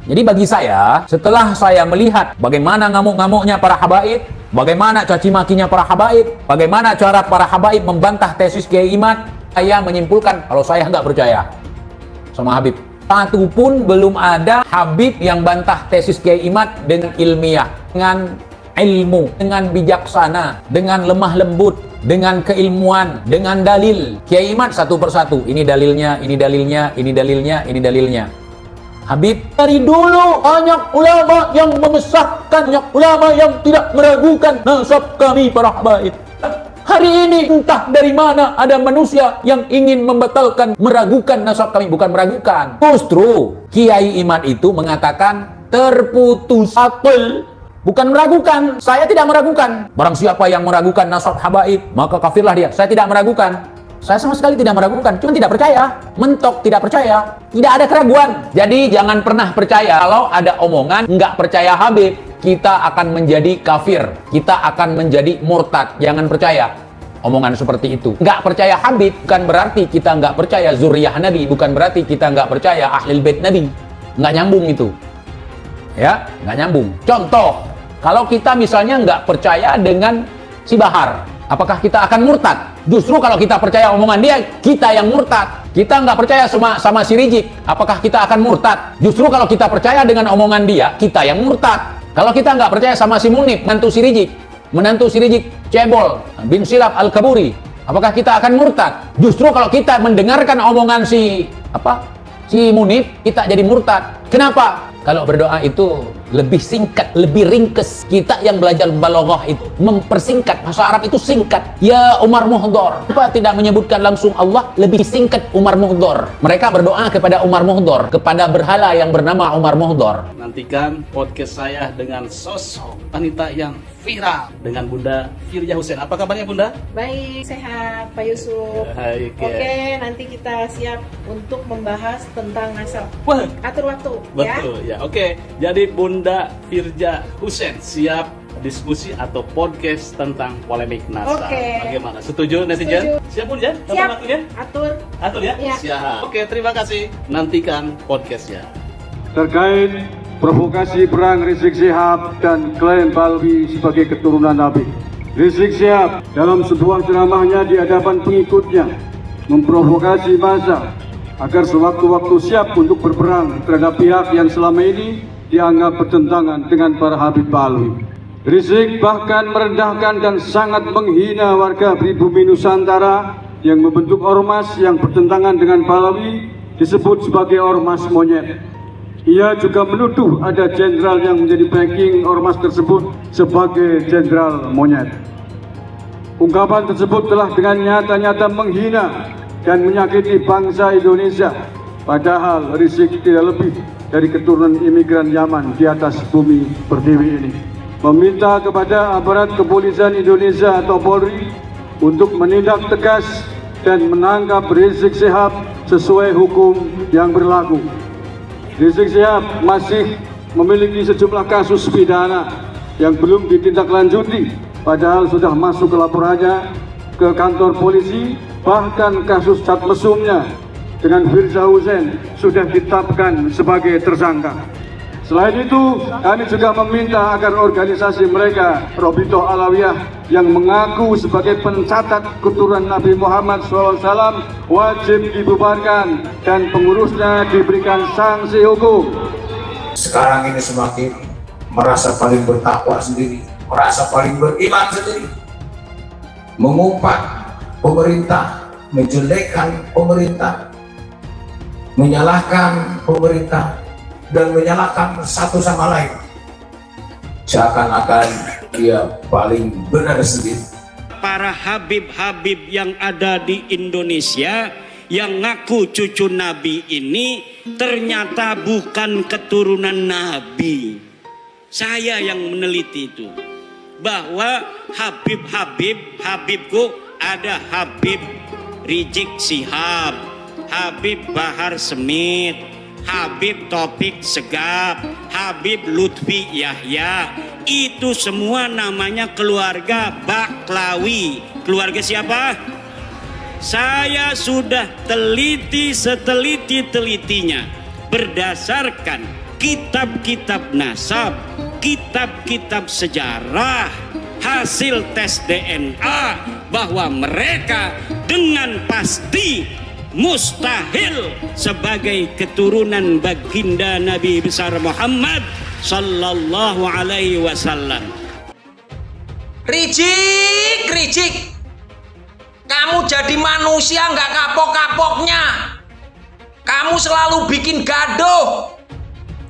Jadi bagi saya, setelah saya melihat bagaimana ngamuk-ngamuknya para habaib, bagaimana caci makinya para habaib, bagaimana cara para habaib membantah tesis Kiai Imad, saya menyimpulkan kalau saya nggak percaya sama Habib. Satu pun belum ada Habib yang bantah tesis Kiai Imad dengan ilmiah, dengan ilmu, dengan bijaksana, dengan lemah lembut, dengan keilmuan, dengan dalil. Kiai Imad satu persatu, ini dalilnya, ini dalilnya, ini dalilnya, ini dalilnya. Habib, dari dulu banyak ulama yang mengesahkan, banyak ulama yang tidak meragukan nasab kami para habaib. Hari ini entah dari mana ada manusia yang ingin membatalkan, meragukan nasab kami. Bukan meragukan, justru Kiai Imad itu mengatakan terputus akal, bukan meragukan. Saya tidak meragukan. Barang siapa yang meragukan nasab habaib, maka kafirlah dia. Saya tidak meragukan. Saya sama sekali tidak meragukan, cuma tidak percaya, mentok tidak percaya, tidak ada keraguan. Jadi jangan pernah percaya kalau ada omongan nggak percaya Habib, kita akan menjadi kafir, kita akan menjadi murtad. Jangan percaya omongan seperti itu. Nggak percaya Habib bukan berarti kita nggak percaya zuriyah Nabi, bukan berarti kita nggak percaya ahlul bait Nabi. Nggak nyambung itu, ya, nggak nyambung. Contoh, kalau kita misalnya nggak percaya dengan si Bahar, apakah kita akan murtad? Justru kalau kita percaya omongan dia, kita yang murtad. Kita nggak percaya sama si Rizik, apakah kita akan murtad? Justru kalau kita percaya dengan omongan dia, kita yang murtad. Kalau kita nggak percaya sama si Munib, menantu si Rizik cebol bin Silap Al-Kaburi, apakah kita akan murtad? Justru kalau kita mendengarkan omongan si Munib, kita jadi murtad. Kenapa? Kalau berdoa itu lebih singkat, lebih ringkes. Kita yang belajar balaghah itu mempersingkat. Bahasa Arab itu singkat. Ya Umar Muhdor. Kenapa tidak menyebutkan langsung Allah? Lebih singkat Umar Muhdor. Mereka berdoa kepada Umar Muhdor, kepada berhala yang bernama Umar Muhdor. Nantikan podcast saya dengan sosok wanita yang viral dengan Bunda Firja Hussein. Apa kabarnya Bunda? Baik, sehat Pak Yusuf. Baik, ya. Oke, nanti kita siap untuk membahas tentang nasab. Wah, atur waktu. betul ya. Oke, jadi Bunda Firja Hussein siap diskusi atau podcast tentang polemik nasab. Oke. Bagaimana? Setuju netizen? Siap Bunda? Siap. Waktunya? Atur ya? Ya. Siap. Oke, terima kasih. Nantikan podcastnya. Terkait provokasi perang Rizik Syihab dan klaim Balwi sebagai keturunan Nabi. Rizik Syihab dalam sebuah ceramahnya di hadapan pengikutnya memprovokasi massa agar sewaktu-waktu siap untuk berperang terhadap pihak yang selama ini dianggap bertentangan dengan para Habib Balwi. Rizik bahkan merendahkan dan sangat menghina warga pribumi Nusantara yang membentuk ormas yang bertentangan dengan Balwi, disebut sebagai ormas monyet. Ia juga menuduh ada jenderal yang menjadi backing ormas tersebut sebagai jenderal monyet. Ungkapan tersebut telah dengan nyata-nyata menghina dan menyakiti bangsa Indonesia. Padahal Rizik tidak lebih dari keturunan imigran Yaman di atas bumi pertiwi ini. Meminta kepada aparat kepolisian Indonesia atau Polri untuk menindak tegas dan menangkap Rizik Syihab sesuai hukum yang berlaku. Rizik Syihab masih memiliki sejumlah kasus pidana yang belum ditindaklanjuti, padahal sudah masuk ke laporannya ke kantor polisi. Bahkan kasus cat mesumnya dengan Firja Hussein sudah ditetapkan sebagai tersangka. Selain itu, kami juga meminta agar organisasi mereka, Robito Alawiyah, yang mengaku sebagai pencatat keturunan Nabi Muhammad SAW, wajib dibubarkan dan pengurusnya diberikan sanksi hukum. Sekarang ini semakin merasa paling bertakwa sendiri, merasa paling beriman sendiri, mengumpat pemerintah, menjelekkan pemerintah, menyalahkan pemerintah, dan menyalahkan satu sama lain. Seakan-akan dia paling benar sendiri. Para habib-habib yang ada di Indonesia yang ngaku cucu Nabi ini ternyata bukan keturunan Nabi. Saya yang meneliti itu, bahwa Habibku ada Habib Rizik Syihab, Habib Bahar Smith, Habib Taufik Segaf, Habib Lutfi Yahya. Itu semua namanya keluarga Baklawi. Keluarga siapa? Saya sudah teliti seteliti-telitinya berdasarkan kitab-kitab nasab, kitab-kitab sejarah, hasil tes DNA bahwa mereka dengan pasti mustahil sebagai keturunan baginda Nabi besar Muhammad sallallahu alaihi wasallam. Rijik, kamu jadi manusia nggak kapok-kapoknya. Kamu selalu bikin gaduh.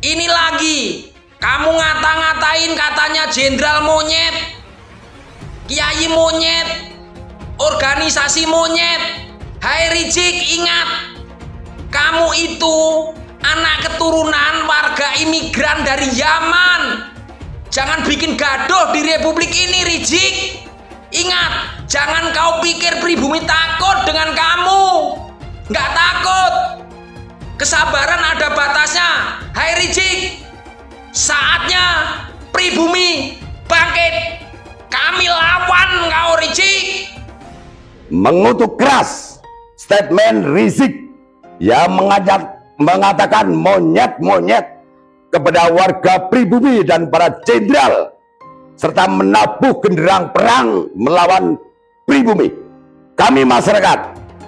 Ini lagi, kamu ngata-ngatain katanya jenderal monyet, kiai monyet, organisasi monyet. Hai Rijik, ingat, kamu itu anak keturunan warga imigran dari Yaman. Jangan bikin gaduh di republik ini, Rijik. Ingat, jangan kau pikir pribumi takut dengan kamu. Nggak takut. Kesabaran ada batasnya. Hai Rijik, saatnya pribumi bangkit. Kami lawan kau, Rijik. Mengutuk keras statement Rizik yang mengatakan monyet-monyet kepada warga pribumi dan para jenderal, serta menabuh genderang perang melawan pribumi. Kami masyarakat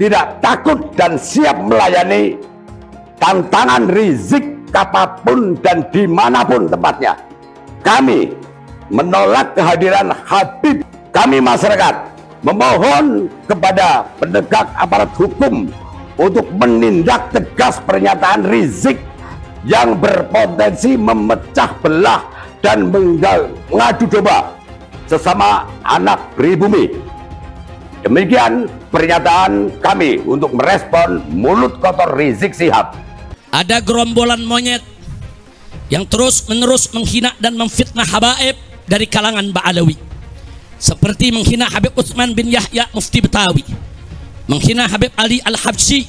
tidak takut dan siap melayani tantangan Rizik kapanpun dan dimanapun tempatnya. Kami menolak kehadiran Habib. Kami masyarakat memohon kepada penegak aparat hukum untuk menindak tegas pernyataan Rizik yang berpotensi memecah belah dan mengadu domba sesama anak pribumi. Demikian pernyataan kami untuk merespon mulut kotor Rizik Syihab. Ada gerombolan monyet yang terus-menerus menghina dan memfitnah habaib dari kalangan Ba'alawi, seperti menghina Habib Utsman bin Yahya Mufti Betawi, menghina Habib Ali Al-Habsyi,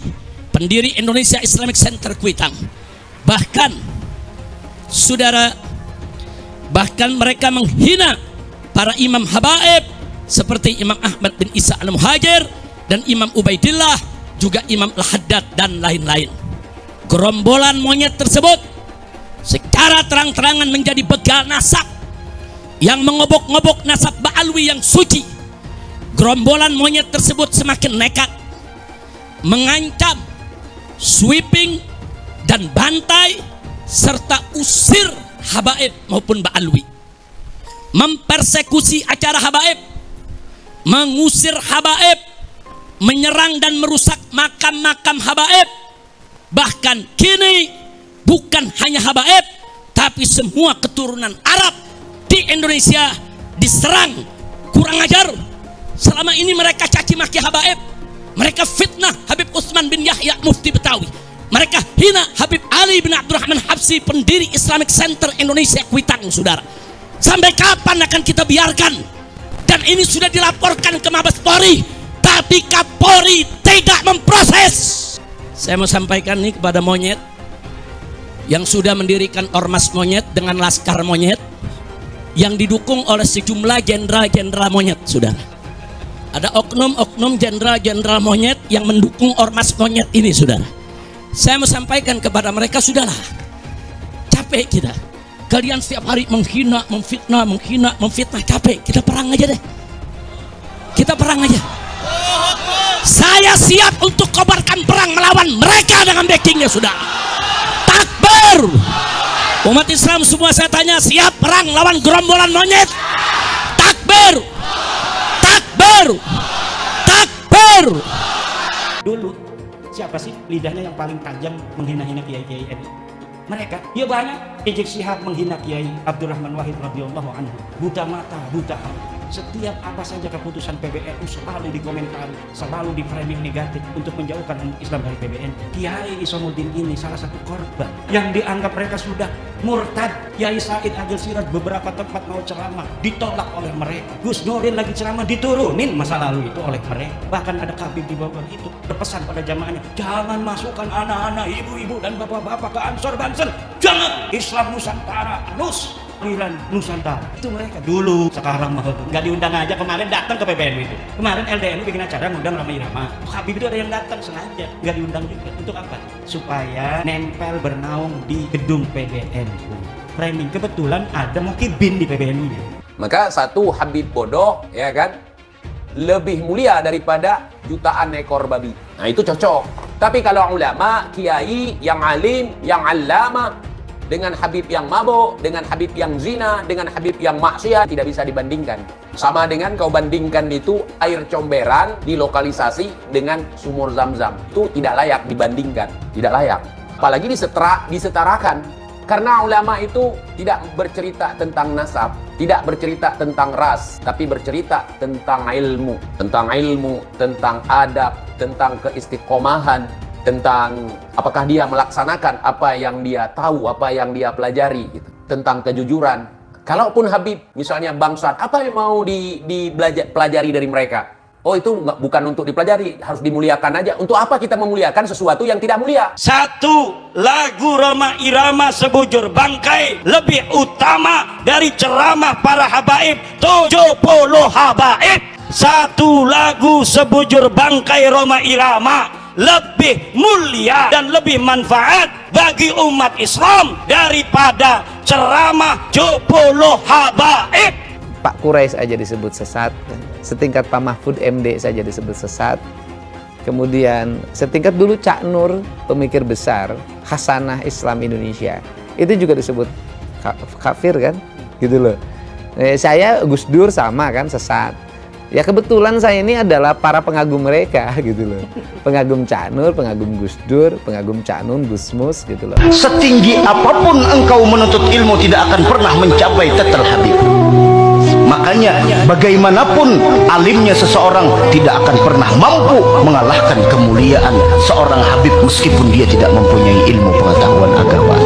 pendiri Indonesia Islamic Center Kuitang. Bahkan saudara, bahkan mereka menghina para imam habaib seperti Imam Ahmad bin Isa Al-Muhajir dan Imam Ubaidillah, juga Imam Al-Haddad dan lain-lain. Gerombolan monyet tersebut secara terang-terangan menjadi begal nasab yang mengobok-ngobok nasab Ba'alwi yang suci. Gerombolan monyet tersebut semakin nekat, mengancam, sweeping dan bantai serta usir habaib maupun Ba'alwi, mempersekusi acara habaib, mengusir habaib, menyerang dan merusak makam-makam habaib. Bahkan kini bukan hanya habaib, tapi semua keturunan Arab di Indonesia diserang. Kurang ajar. Selama ini mereka caci maki habaib, mereka fitnah Habib Utsman bin Yahya Mufti Betawi, mereka hina Habib Ali bin Abdurrahman Habsyi, pendiri Islamic Center Indonesia Kuitang. Saudara, sampai kapan akan kita biarkan? Dan ini sudah dilaporkan ke Mabes Polri, tapi Kapolri tidak memproses. Saya mau sampaikan nih kepada monyet yang sudah mendirikan ormas monyet dengan laskar monyet yang didukung oleh sejumlah jenderal-jenderal monyet. Saudara, ada oknum-oknum jenderal-jenderal monyet yang mendukung ormas monyet ini. Saudara, saya mau sampaikan kepada mereka, sudahlah, capek kita. Kalian setiap hari menghina, memfitnah, menghina, memfitnah, capek. Kita perang aja deh. Kita perang aja. Saya siap untuk kobarkan perang melawan mereka dengan backingnya, sudah. Takbir. Umat Islam semua saya tanya, siap perang lawan gerombolan monyet? Takbir. Takbir. Takbir. Dulu siapa sih lidahnya yang paling tajam menghina-hina kiai-kiai NU? Mereka, ya banyak. Rizik Syihab menghina Kiai Abdurrahman Wahid radhiyallahu anhu. Buta mata, buta hati. Setiap apa saja keputusan PBNU selalu dikomentari, selalu di framing negatif untuk menjauhkan Islam dari PBNU. Kiai Isamuddin ini salah satu korban yang dianggap mereka sudah murtad. Kiai Said Agil Siraj beberapa tempat mau ceramah ditolak oleh mereka. Gus Nurin lagi ceramah diturunin masa lalu itu oleh mereka. Bahkan ada Habib di bawah itu berpesan pada jamaahnya, jangan masukkan anak-anak, ibu-ibu dan bapak-bapak ke Ansor Banten. Jangan. Islam Nusantara anus. perwakilan Nusantara. Itu mereka dulu, sekarang mah nggak diundang aja. Kemarin datang ke PBNU itu. Kemarin LDNU bikin acara ngundang Rhoma Irama. Habib itu ada yang datang sengaja, nggak diundang juga. Untuk apa? Supaya nempel bernaung di gedung PBNU. Framing kebetulan ada Mukibin di PBNU-nya. Maka satu Habib bodoh, ya kan, lebih mulia daripada jutaan ekor babi. Nah itu cocok. Tapi kalau ulama, kiai, yang alim, yang allama, dengan Habib yang mabuk, dengan Habib yang zina, dengan Habib yang maksiat, tidak bisa dibandingkan. Sama dengan kau bandingkan itu air comberan dilokalisasi dengan sumur Zam-Zam. Itu tidak layak dibandingkan, tidak layak. Apalagi disetarakan. Karena ulama itu tidak bercerita tentang nasab, tidak bercerita tentang ras, tapi bercerita tentang ilmu, tentang adab, tentang keistiqomahan, tentang apakah dia melaksanakan apa yang dia tahu, apa yang dia pelajari, gitu. Tentang kejujuran. Kalaupun Habib misalnya bangsat, apa yang mau dipelajari dari mereka? Oh itu bukan untuk dipelajari, harus dimuliakan aja. Untuk apa kita memuliakan sesuatu yang tidak mulia? Satu, lagu Rhoma Irama sebujur bangkai lebih utama dari ceramah para habaib 70 habaib. Satu lagu sebujur bangkai Rhoma Irama lebih mulia dan lebih manfaat bagi umat Islam daripada ceramah 70 habaib. Pak Quraisy aja disebut sesat, setingkat Pak Mahfud MD saja disebut sesat. Kemudian setingkat dulu Cak Nur, pemikir besar Hasanah Islam Indonesia, itu juga disebut kafir kan, gitu loh. Saya Gus Dur sama kan, sesat. Ya kebetulan saya ini adalah para pengagum mereka gitu loh. Pengagum Cak Nur, pengagum Gus Dur, pengagum Cak Nun, Gus Mus gitu loh. Setinggi apapun engkau menuntut ilmu tidak akan pernah mencapai tetel Habib. Makanya bagaimanapun alimnya seseorang tidak akan pernah mampu mengalahkan kemuliaan seorang Habib meskipun dia tidak mempunyai ilmu pengetahuan agama.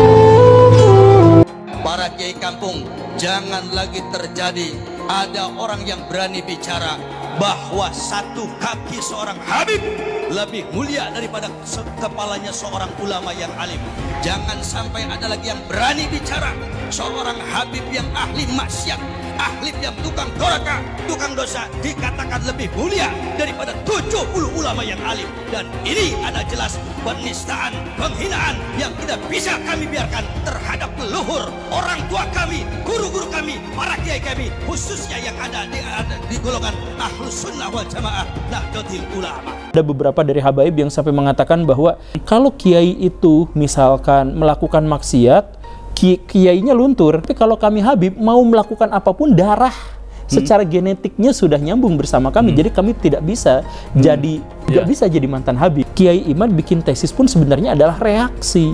Para kiai kampung, jangan lagi terjadi ada orang yang berani bicara bahwa satu kaki seorang Habib lebih mulia daripada kepalanya seorang ulama yang alim. Jangan sampai ada lagi yang berani bicara seorang Habib yang ahli maksiat, ahli yang tukang doraka, tukang dosa dikatakan lebih mulia daripada 70 ulama yang alim. Dan ini ada jelas penistaan, penghinaan yang tidak bisa kami biarkan terhadap leluhur, orang tua kami, guru-guru kami, para kiai kami, khususnya yang ada di golongan Ahlus Sunnah wal Jamaah Nahdlatul Ulama. Ada beberapa dari habaib yang sampai mengatakan bahwa kalau kiai itu misalkan melakukan maksiat, kiainya luntur. Tapi kalau kami Habib mau melakukan apapun, darah secara genetiknya sudah nyambung bersama kami. Jadi kami tidak bisa bisa jadi mantan Habib. Kiai Iman bikin tesis pun sebenarnya adalah reaksi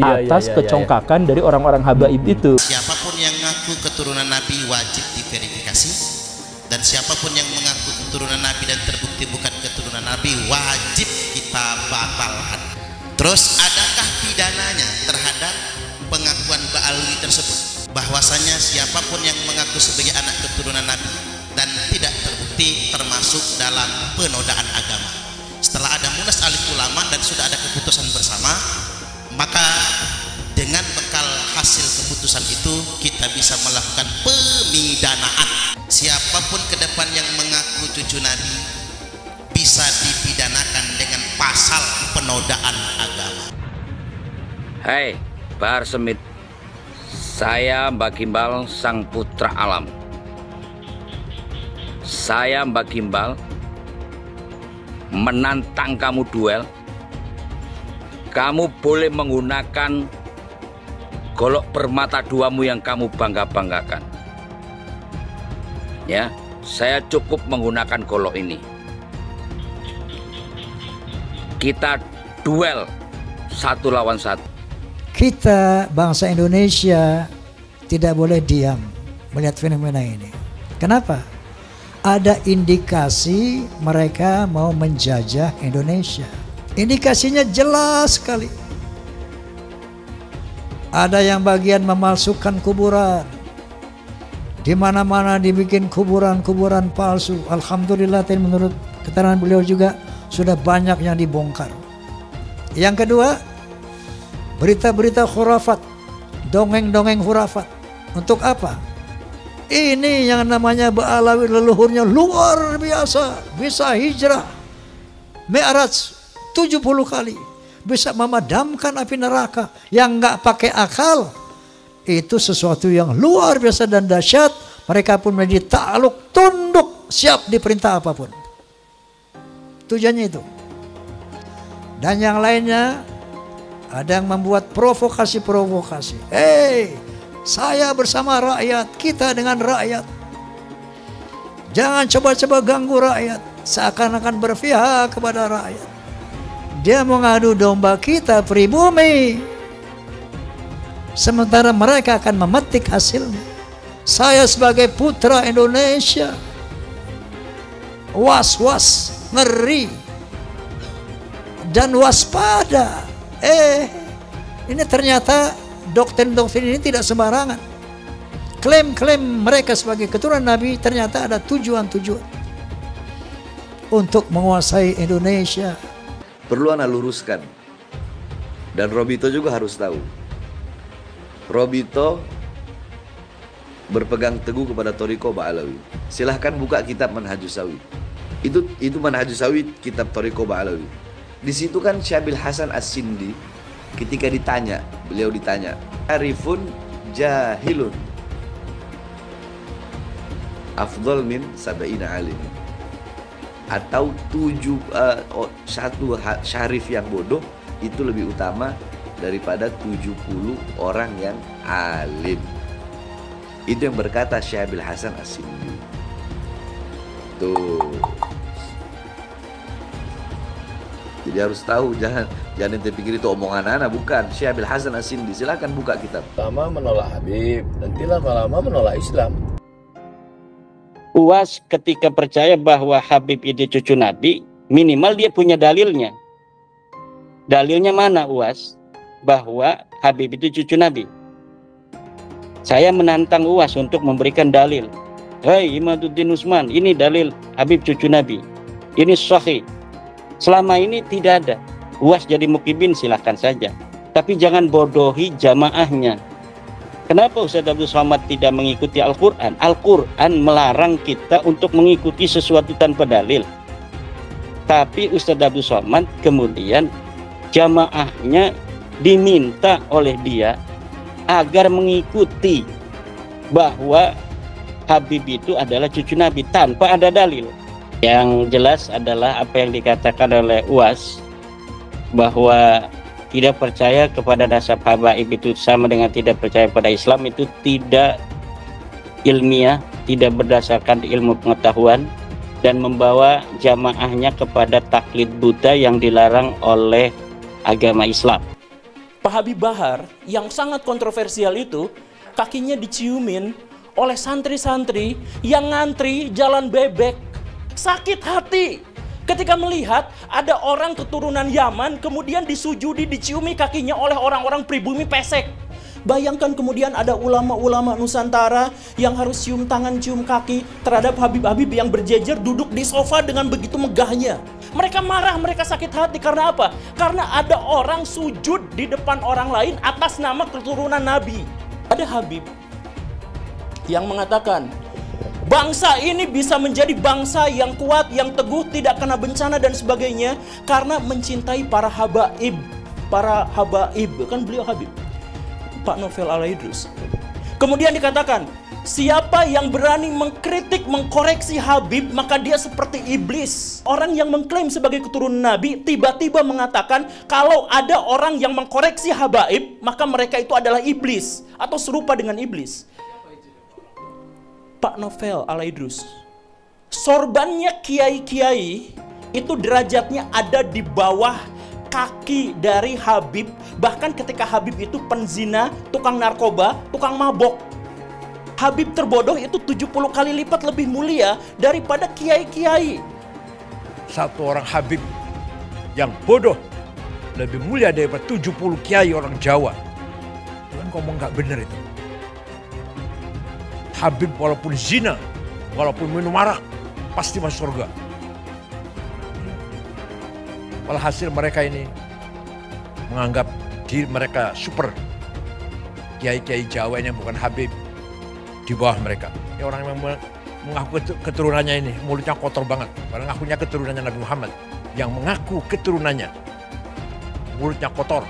atas kecongkakan dari orang-orang habaib itu. Siapapun yang mengaku keturunan Nabi wajib diverifikasi, dan siapapun yang mengaku keturunan Nabi dan terbukti bukan keturunan Nabi wajib kita batalkan. Terus adakah pidananya terhadap pengakuan Ba'alwi tersebut? Bahwasanya siapapun yang mengaku sebagai anak keturunan Nabi dan tidak terbukti termasuk dalam penodaan agama. Setelah ada Munas Alim Ulama dan sudah ada keputusan bersama, maka dengan bekal hasil keputusan itu kita bisa melakukan pemidanaan. Siapapun ke depan yang mengaku cucu Nabi bisa dipidanakan dengan pasal penodaan agama. Hai, Bahar Semit, saya Mbak Gimbal, sang putra alam. Saya Mbak Gimbal menantang kamu duel. Kamu boleh menggunakan golok permata duamu yang kamu bangga-banggakan. Ya, saya cukup menggunakan golok ini. Kita duel 1 lawan 1. Kita bangsa Indonesia tidak boleh diam melihat fenomena ini. Kenapa? Ada indikasi mereka mau menjajah Indonesia. Indikasinya jelas sekali. Ada yang bagian memalsukan kuburan. Di mana-mana dibikin kuburan-kuburan palsu. Alhamdulillah, menurut keterangan beliau juga sudah banyak yang dibongkar. Yang kedua, berita-berita khurafat, dongeng-dongeng khurafat. Untuk apa? Ini yang namanya Ba'alawi leluhurnya luar biasa. Bisa hijrah Mi'raj 70 kali. Bisa memadamkan api neraka yang nggak pakai akal. Itu sesuatu yang luar biasa dan dahsyat. Mereka pun menjadi takluk, tunduk, siap diperintah apapun. Tujuannya itu. Dan yang lainnya ada yang membuat provokasi-provokasi. Saya bersama rakyat, kita dengan rakyat. Jangan coba-coba ganggu rakyat. Seakan-akan berpihak kepada rakyat. Dia mengadu domba kita pribumi. Sementara mereka akan memetik hasilnya. Saya sebagai putra Indonesia was-was, ngeri dan waspada. Ini ternyata doktrin-doktrin ini tidak sembarangan. Klaim-klaim mereka sebagai keturunan Nabi ternyata ada tujuan-tujuan untuk menguasai Indonesia. Perlu ana luruskan, dan Robito juga harus tahu. Robito berpegang teguh kepada Thariqah Ba'alawi. Silahkan buka kitab Manhajus Sawi. Itu Manhajus Sawi, kitab Thariqah Ba'alawi. Di situ kan Syabil Hasan As-Sindi ketika beliau ditanya, Arifun jahilun afdal min sab'ina alim. Atau satu syarif yang bodoh itu lebih utama daripada 70 orang yang alim. Itu yang berkata Syabil Hasan As-Sindi. Tuh. Jadi harus tahu, jangan ente pikir itu omongan anak, bukan. Syabil Hasan As-Sindi, silakan buka kitab. Lama menolak Habib, nanti lama-lama menolak Islam. UAS ketika percaya bahwa Habib itu cucu Nabi, minimal dia punya dalilnya. Dalilnya mana UAS? Bahwa Habib itu cucu Nabi. Saya menantang UAS untuk memberikan dalil. Hei Imaduddin Usman, ini dalil Habib cucu Nabi. Ini sahih. Selama ini tidak ada. UAS jadi mukibin silahkan saja. Tapi jangan bodohi jamaahnya. Kenapa Ustaz Abdul Somad tidak mengikuti Al-Quran? Al-Quran melarang kita untuk mengikuti sesuatu tanpa dalil. Tapi Ustaz Abdul Somad kemudian jamaahnya diminta oleh dia agar mengikuti bahwa Habib itu adalah cucu Nabi tanpa ada dalil. Yang jelas adalah apa yang dikatakan oleh UAS, bahwa tidak percaya kepada nasab habaib itu sama dengan tidak percaya pada Islam, itu tidak ilmiah, tidak berdasarkan ilmu pengetahuan, dan membawa jamaahnya kepada taklid buta yang dilarang oleh agama Islam. Pak Habib Bahar yang sangat kontroversial itu kakinya diciumin oleh santri-santri yang ngantri jalan bebek. Sakit hati ketika melihat ada orang keturunan Yaman kemudian disujudi, diciumi kakinya oleh orang-orang pribumi pesek. Bayangkan kemudian ada ulama-ulama Nusantara yang harus cium tangan, cium kaki terhadap Habib-Habib yang berjejer duduk di sofa dengan begitu megahnya. Mereka marah, mereka sakit hati karena apa? Karena ada orang sujud di depan orang lain atas nama keturunan Nabi. Ada Habib yang mengatakan, bangsa ini bisa menjadi bangsa yang kuat, yang teguh, tidak kena bencana dan sebagainya karena mencintai para habaib. Para habaib, kan beliau Habib, Pak Novel Al-Idrus. Kemudian dikatakan, siapa yang berani mengkritik, mengkoreksi Habib, maka dia seperti iblis. Orang yang mengklaim sebagai keturunan Nabi tiba-tiba mengatakan kalau ada orang yang mengkoreksi habaib, maka mereka itu adalah iblis atau serupa dengan iblis. Pak Novel Al-Idrus, sorbannya kiai-kiai itu derajatnya ada di bawah kaki dari Habib. Bahkan ketika Habib itu penzina, tukang narkoba, tukang mabok, Habib terbodoh itu 70 kali lipat lebih mulia daripada kiai-kiai. Satu orang Habib yang bodoh lebih mulia daripada 70 kiai orang Jawa. Itu kan ngomong gak bener itu. Habib walaupun zina, walaupun minum arak, pasti masuk surga. Walhasil mereka ini menganggap diri mereka super. Kiai-kiai Jawa ini bukan Habib. di bawah mereka. Ini orang yang mengaku keturunannya ini mulutnya kotor banget. Padahal ngakunya keturunannya Nabi Muhammad. Yang mengaku keturunannya mulutnya kotor,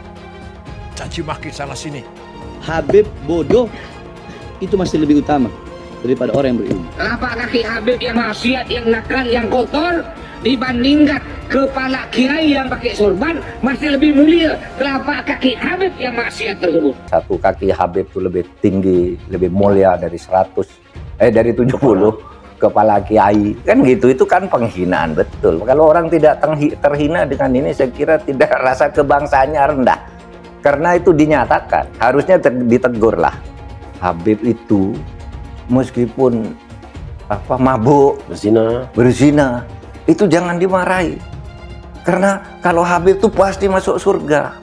caci maki sana sini. Habib bodoh itu masih lebih utama daripada orang yang berilmu. Kenapa kaki Habib yang maksiat, yang nakal, yang kotor dibandingkan kepala kiai yang pakai sorban masih lebih mulia? Kenapa kaki Habib yang maksiat tersebut? Satu kaki Habib itu lebih tinggi, lebih mulia dari 70 kepala kiai, kan gitu. Itu kan penghinaan betul. Kalau orang tidak terhina dengan ini, saya kira tidak, rasa kebangsaannya rendah. Karena itu dinyatakan, harusnya ditegur lah. Habib itu meskipun mabuk, berzina, itu jangan dimarahi. Karena kalau Habib itu pasti masuk surga.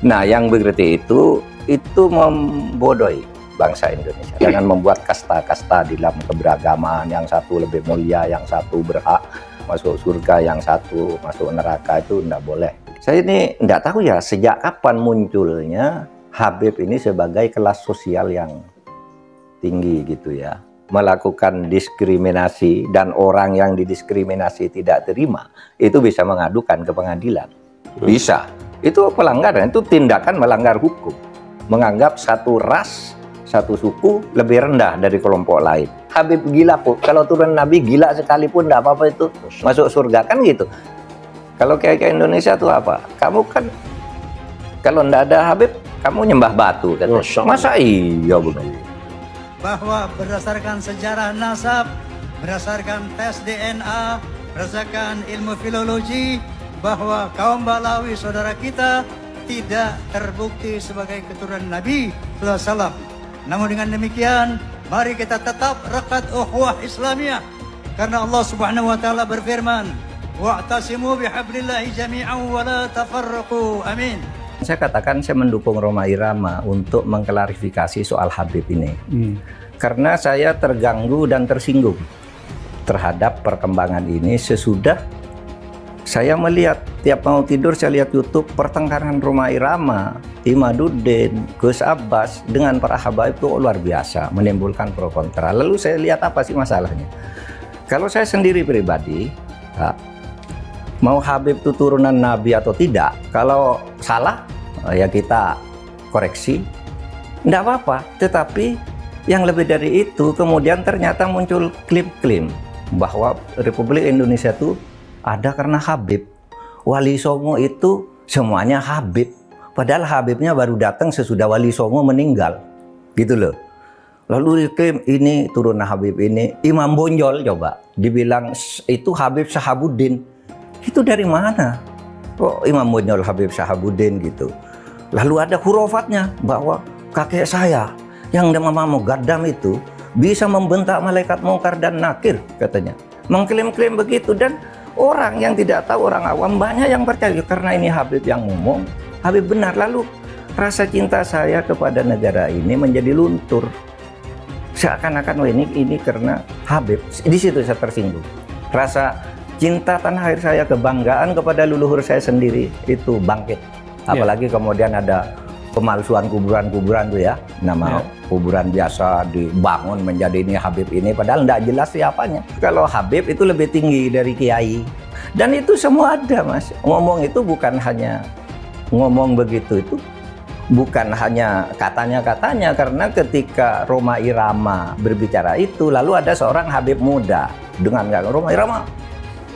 Nah, yang begitu itu membodohi bangsa Indonesia. Jangan membuat kasta-kasta di dalam keberagaman, yang satu lebih mulia, yang satu berhak masuk surga, yang satu masuk neraka, itu tidak boleh. Saya ini tidak tahu ya sejak kapan munculnya Habib ini sebagai kelas sosial yang tinggi gitu ya, melakukan diskriminasi, dan orang yang didiskriminasi tidak terima itu bisa mengadukan ke pengadilan. Bisa. Itu pelanggaran, itu tindakan melanggar hukum. Menganggap satu ras, satu suku lebih rendah dari kelompok lain. Habib gila kok, kalau turun Nabi gila sekalipun tidak apa-apa itu masuk surga, kan gitu. Kalau kayak Indonesia tuh apa? Kamu kan kalau tidak ada Habib, kamu nyembah batu kan? Masa iya begitu? Bahwa berdasarkan sejarah nasab, berdasarkan tes DNA, berdasarkan ilmu filologi, bahwa kaum Balawi saudara kita tidak terbukti sebagai keturunan Nabi SAW. Namun dengan demikian, mari kita tetap rekat ukhuwah Islamiyah, karena Allah Subhanahu wa taala berfirman, wa'tasimu bihablillahi jami'an wa la tafarraqu. Amin. Saya katakan saya mendukung Rhoma Irama untuk mengklarifikasi soal Habib ini. Karena saya terganggu dan tersinggung terhadap perkembangan ini sesudah saya melihat tiap mau tidur saya lihat YouTube pertengkaran Rhoma Irama, Imaduddin, Gus Abbas dengan para habaib itu luar biasa, menimbulkan pro kontra. Lalu saya lihat apa sih masalahnya? Kalau saya sendiri pribadi, mau Habib itu turunan Nabi atau tidak, kalau salah ya kita koreksi, tidak apa-apa. Tetapi yang lebih dari itu, kemudian ternyata muncul klaim-klaim bahwa Republik Indonesia itu ada karena Habib. Wali Songo itu semuanya Habib. Padahal Habibnya baru datang sesudah Wali Songo meninggal. Gitu loh. Lalu diklaim ini turunan Habib ini. Imam Bonjol coba dibilang itu Habib Sahabuddin. Itu dari mana? Kok Imam Bonjol Habib Sahabuddin gitu. Lalu ada hurufatnya bahwa kakek saya yang nama Mugaddam itu bisa membentak malaikat mungkar dan nakir katanya. Mengklaim-klaim begitu, dan orang yang tidak tahu, orang awam banyak yang percaya karena ini Habib yang ngomong, Habib benar. Lalu rasa cinta saya kepada negara ini menjadi luntur. Seakan-akan ini karena Habib. Di situ saya tersinggung. Rasa cinta tanah air saya, kebanggaan kepada leluhur saya sendiri itu bangkit. Apalagi kemudian ada pemalsuan kuburan-kuburan tuh ya, nama kuburan biasa dibangun menjadi ini Habib ini, padahal tidak jelas siapanya. Kalau Habib itu lebih tinggi dari kiai, dan itu semua ada, Mas. Ngomong itu bukan hanya ngomong begitu, itu bukan hanya katanya-katanya, karena ketika Rhoma Irama berbicara itu, lalu ada seorang Habib muda dengan Rhoma Irama,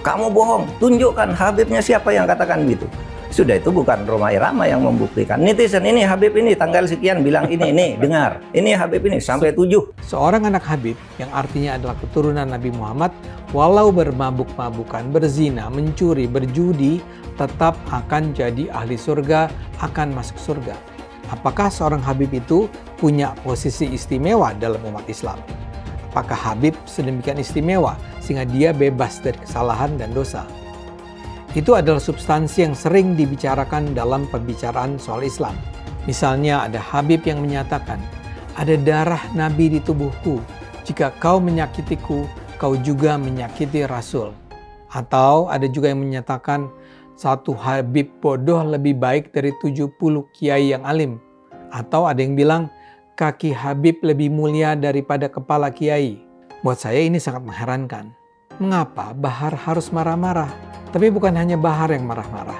kamu bohong, tunjukkan Habibnya siapa yang katakan gitu. Sudah, itu bukan Rhoma Irama yang membuktikan. Netizen ini Habib ini tanggal sekian bilang ini dengar. Ini Habib ini sampai 7. Seorang anak Habib yang artinya adalah keturunan Nabi Muhammad, walau bermabuk-mabukan, berzina, mencuri, berjudi, tetap akan jadi ahli surga, akan masuk surga. Apakah seorang Habib itu punya posisi istimewa dalam umat Islam? Apakah Habib sedemikian istimewa sehingga dia bebas dari kesalahan dan dosa? Itu adalah substansi yang sering dibicarakan dalam pembicaraan soal Islam. Misalnya ada Habib yang menyatakan, ada darah Nabi di tubuhku. Jika kau menyakitiku, kau juga menyakiti Rasul. Atau ada juga yang menyatakan, satu Habib bodoh lebih baik dari 70 kiai yang alim. Atau ada yang bilang, kaki Habib lebih mulia daripada kepala kiai? Buat saya ini sangat mengherankan. Mengapa Bahar harus marah-marah? Tapi bukan hanya Bahar yang marah-marah.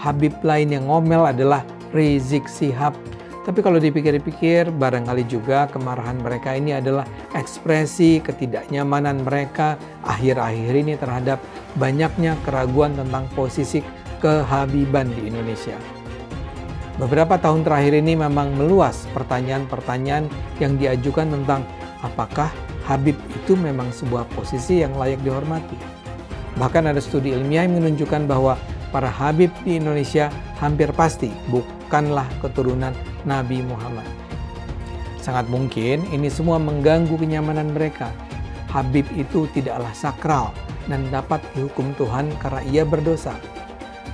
Habib lain yang ngomel adalah Rizik Syihab. Tapi kalau dipikir-pikir, barangkali juga kemarahan mereka ini adalah ekspresi ketidaknyamanan mereka akhir-akhir ini terhadap banyaknya keraguan tentang posisi kehabiban di Indonesia. Beberapa tahun terakhir ini memang meluas pertanyaan-pertanyaan yang diajukan tentang apakah Habib itu memang sebuah posisi yang layak dihormati. Bahkan ada studi ilmiah yang menunjukkan bahwa para Habib di Indonesia hampir pasti bukanlah keturunan Nabi Muhammad. Sangat mungkin ini semua mengganggu kenyamanan mereka. Habib itu tidaklah sakral dan dapat dihukum Tuhan karena ia berdosa.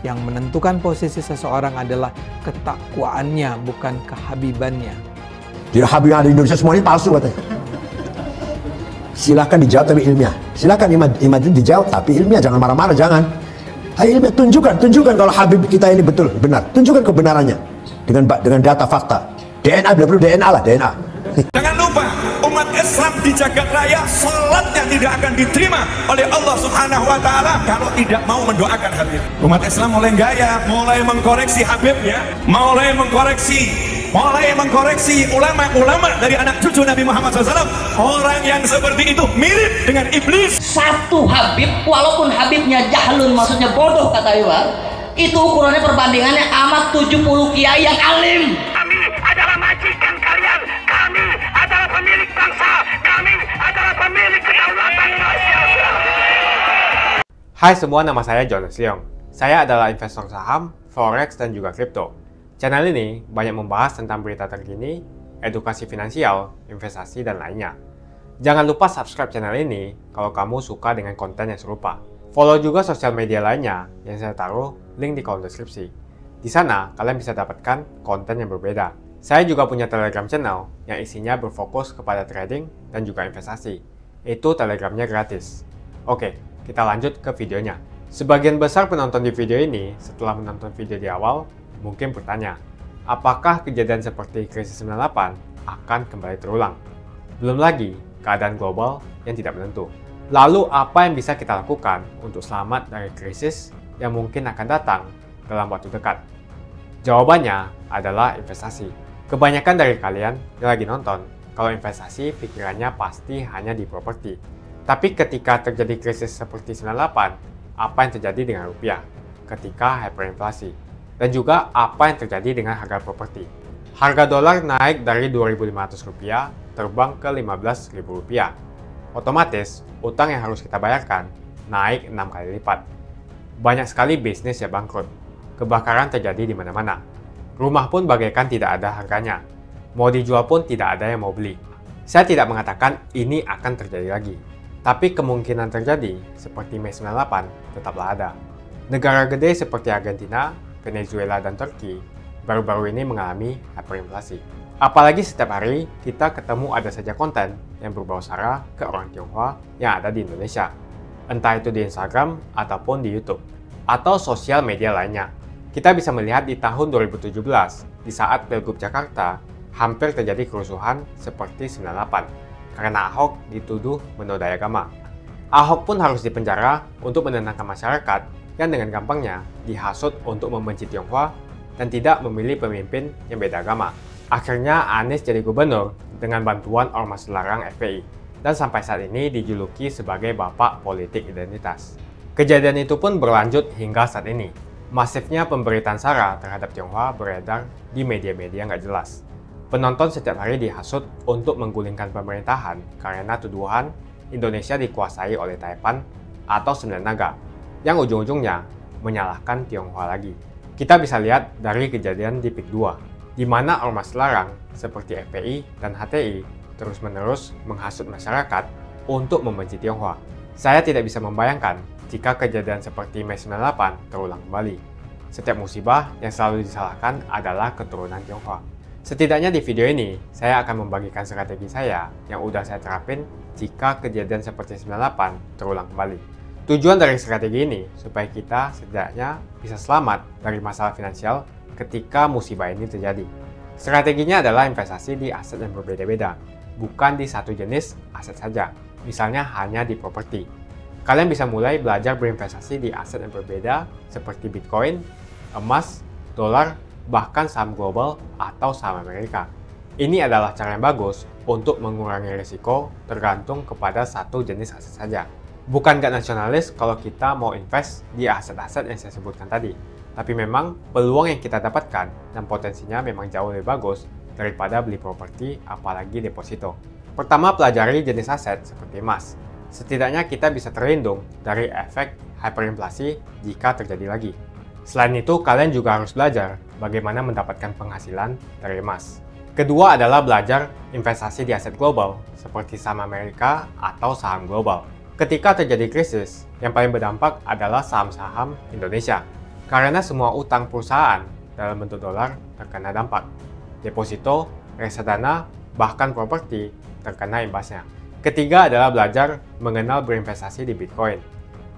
Yang menentukan posisi seseorang adalah ketakwaannya, bukan kehabibannya. Jadi Habib yang ada di Indonesia semuanya palsu katanya. Silahkan dijawab tapi ilmiah. Silahkan Imam dijawab tapi ilmiah, jangan marah-marah, jangan. Ayo ilmiah, tunjukkan kalau Habib kita ini betul, benar. Tunjukkan kebenarannya dengan data fakta. DNA, bila perlu DNA lah, DNA. Jangan lupa, umat Islam di jagat raya salatnya tidak akan diterima oleh Allah Subhanahu wa taala kalau tidak mau mendoakan Habib. Umat Islam mulai gaya, mulai mengkoreksi Habibnya, mulai mengkoreksi ulama-ulama dari anak cucu Nabi Muhammad SAW. Orang yang seperti itu mirip dengan iblis. Satu Habib, walaupun Habibnya jahlun, maksudnya bodoh kata Iwan, itu ukurannya perbandingannya amat 70 kiai yang alim. Kami adalah majikan kalian, kami adalah pemilik bangsa, kami adalah pemilik kedaulatan Indonesia. Hai semua, nama saya Jonas Leong. Saya adalah investor saham, forex, dan juga kripto. Channel ini banyak membahas tentang berita terkini, edukasi finansial, investasi, dan lainnya. Jangan lupa subscribe channel ini kalau kamu suka dengan konten yang serupa. Follow juga sosial media lainnya yang saya taruh link di kolom deskripsi. Di sana kalian bisa dapatkan konten yang berbeda. Saya juga punya Telegram channel yang isinya berfokus kepada trading dan juga investasi. Itu Telegramnya gratis. Oke, kita lanjut ke videonya. Sebagian besar penonton di video ini setelah menonton video di awal mungkin bertanya, apakah kejadian seperti krisis 98 akan kembali terulang? Belum lagi keadaan global yang tidak menentu. Lalu apa yang bisa kita lakukan untuk selamat dari krisis yang mungkin akan datang dalam waktu dekat? Jawabannya adalah investasi. Kebanyakan dari kalian yang lagi nonton, kalau investasi pikirannya pasti hanya di properti. Tapi ketika terjadi krisis seperti 98, apa yang terjadi dengan rupiah ketika hyperinflasi? Dan juga apa yang terjadi dengan harga properti. Harga dolar naik dari Rp2.500 terbang ke Rp15.000. Otomatis, utang yang harus kita bayarkan naik 6 kali lipat. Banyak sekali bisnis yang bangkrut. Kebakaran terjadi di mana-mana. Rumah pun bagaikan tidak ada harganya. Mau dijual pun tidak ada yang mau beli. Saya tidak mengatakan ini akan terjadi lagi. Tapi kemungkinan terjadi seperti Mei 98 tetaplah ada. Negara gede seperti Argentina, Venezuela, dan Turki baru-baru ini mengalami hyperinflasi. Apalagi setiap hari kita ketemu ada saja konten yang berbau sara ke orang Tionghoa yang ada di Indonesia. Entah itu di Instagram ataupun di YouTube atau sosial media lainnya. Kita bisa melihat di tahun 2017 di saat Pilgub Jakarta hampir terjadi kerusuhan seperti 98 karena Ahok dituduh menodai agama. Ahok pun harus dipenjara untuk menenangkan masyarakat yang dengan gampangnya dihasut untuk membenci Tionghoa dan tidak memilih pemimpin yang beda agama. Akhirnya Anies jadi gubernur dengan bantuan ormas larang FPI dan sampai saat ini dijuluki sebagai Bapak Politik Identitas. Kejadian itu pun berlanjut hingga saat ini. Masifnya pemberitaan sara terhadap Tionghoa beredar di media-media nggak jelas. Penonton setiap hari dihasut untuk menggulingkan pemerintahan karena tuduhan Indonesia dikuasai oleh Taipan atau Sembilan Naga, yang ujung-ujungnya menyalahkan Tionghoa lagi. Kita bisa lihat dari kejadian di PIK 2, di mana ormas larang seperti FPI dan HTI terus-menerus menghasut masyarakat untuk membenci Tionghoa. Saya tidak bisa membayangkan jika kejadian seperti Mei 98 terulang kembali. Setiap musibah yang selalu disalahkan adalah keturunan Tionghoa. Setidaknya di video ini, saya akan membagikan strategi saya yang udah saya terapin jika kejadian seperti 98 terulang kembali. Tujuan dari strategi ini supaya kita setidaknya bisa selamat dari masalah finansial ketika musibah ini terjadi. Strateginya adalah investasi di aset yang berbeda-beda, bukan di satu jenis aset saja, misalnya hanya di properti. Kalian bisa mulai belajar berinvestasi di aset yang berbeda seperti Bitcoin, emas, dolar, bahkan saham global atau saham Amerika. Ini adalah cara yang bagus untuk mengurangi risiko tergantung kepada satu jenis aset saja. Bukan gak nasionalis kalau kita mau invest di aset-aset yang saya sebutkan tadi, tapi memang peluang yang kita dapatkan dan potensinya memang jauh lebih bagus daripada beli properti apalagi deposito. Pertama, pelajari jenis aset seperti emas. Setidaknya kita bisa terlindung dari efek hyperinflasi jika terjadi lagi. Selain itu, kalian juga harus belajar bagaimana mendapatkan penghasilan dari emas. Kedua adalah belajar investasi di aset global seperti saham Amerika atau saham global. Ketika terjadi krisis, yang paling berdampak adalah saham-saham Indonesia. Karena semua utang perusahaan dalam bentuk dolar terkena dampak. Deposito, reksadana, bahkan properti terkena imbasnya. Ketiga adalah belajar mengenal berinvestasi di Bitcoin.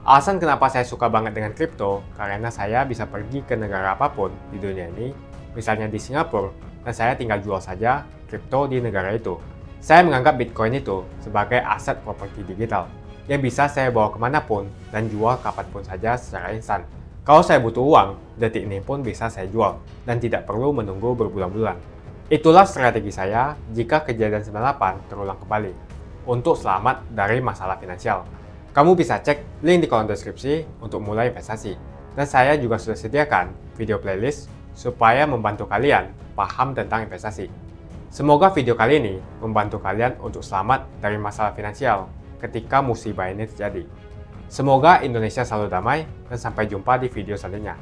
Alasan kenapa saya suka banget dengan kripto, karena saya bisa pergi ke negara apapun di dunia ini, misalnya di Singapura, dan saya tinggal jual saja kripto di negara itu. Saya menganggap Bitcoin itu sebagai aset properti digital, yang bisa saya bawa kemanapun dan jual kapanpun saja secara instan. Kalau saya butuh uang, detik ini pun bisa saya jual, dan tidak perlu menunggu berbulan-bulan. Itulah strategi saya jika kejadian 98 terulang kembali, untuk selamat dari masalah finansial. Kamu bisa cek link di kolom deskripsi untuk mulai investasi. Dan saya juga sudah sediakan video playlist supaya membantu kalian paham tentang investasi. Semoga video kali ini membantu kalian untuk selamat dari masalah finansial ketika musibah ini terjadi. Semoga Indonesia selalu damai dan sampai jumpa di video selanjutnya.